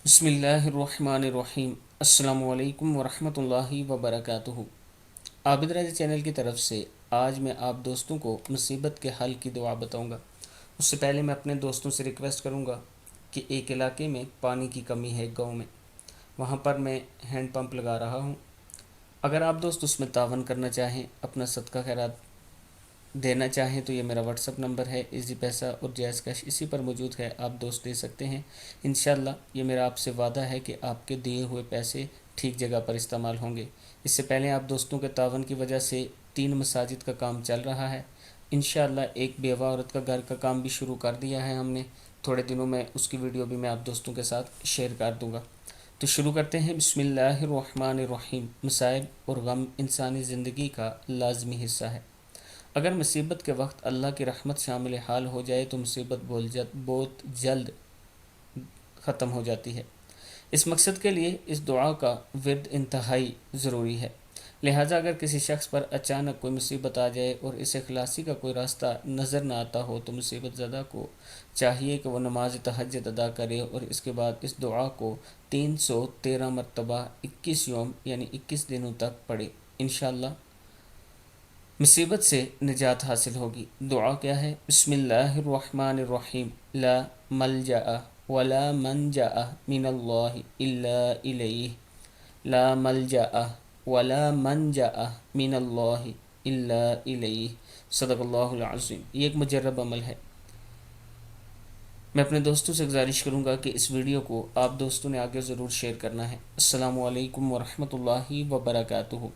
بسم اللہ الرحمن الرحیم۔ السلام علیکم ورحمۃ اللہ وبرکاتہ۔ عابد راضی چینل کی طرف سے آج میں آپ دوستوں کو مصیبت کے حل کی دعا بتاؤں گا۔ اس سے پہلے میں اپنے دوستوں سے ریکویسٹ کروں گا کہ ایک علاقے میں پانی کی کمی ہے گاؤں میں، وہاں پر میں ہینڈ پمپ لگا رہا ہوں۔ اگر آپ دوست اس میں تعاون کرنا چاہیں، اپنا صدقہ خیرات دینا چاہیں تو یہ میرا واٹس اپ نمبر ہے، ایزی پیسہ اور جائز کیش اسی پر موجود ہے، آپ دوست دے سکتے ہیں۔ انشاءاللہ یہ میرا آپ سے وعدہ ہے کہ آپ کے دیے ہوئے پیسے ٹھیک جگہ پر استعمال ہوں گے۔ اس سے پہلے آپ دوستوں کے تعاون کی وجہ سے 3 مساجد کا کام چل رہا ہے۔ انشاءاللہ ایک بیوہ عورت کا گھر کا کام بھی شروع کر دیا ہے ہم نے، تھوڑے دنوں میں اس کی ویڈیو بھی میں آپ دوستوں کے ساتھ شیئر کر دوں گا۔ تو شروع کرتے ہیں۔ بسم اللہ الرحمن الرحیم۔ مسائل اور غم انسانی زندگی کا لازمی حصہ ہے۔ اگر مصیبت کے وقت اللہ کی رحمت شامل حال ہو جائے تو مصیبت بہت جلد ختم ہو جاتی ہے۔ اس مقصد کے لیے اس دعا کا ورد انتہائی ضروری ہے۔ لہٰذا اگر کسی شخص پر اچانک کوئی مصیبت آ جائے اور اسے خلاصی کا کوئی راستہ نظر نہ آتا ہو تو مصیبت زدہ کو چاہیے کہ وہ نماز تہجد ادا کرے اور اس کے بعد اس دعا کو 313 مرتبہ 21 یوم یعنی 21 دنوں تک پڑھے۔ انشاءاللہ مصیبت سے نجات حاصل ہوگی۔ دعا کیا ہے؟ بسم اللہ الرحمن الرحیم۔ لا ملجأ ولا منجأ من اللہ الا الیہ، لا ملجأ ولا منجأ من اللہ الا الیہ، صدق اللہ العظیم۔ یہ ایک مجرب عمل ہے۔ میں اپنے دوستوں سے گزارش کروں گا کہ اس ویڈیو کو آپ دوستوں نے آگے ضرور شیئر کرنا ہے۔ السلام علیکم ورحمۃ اللہ وبرکاتہ۔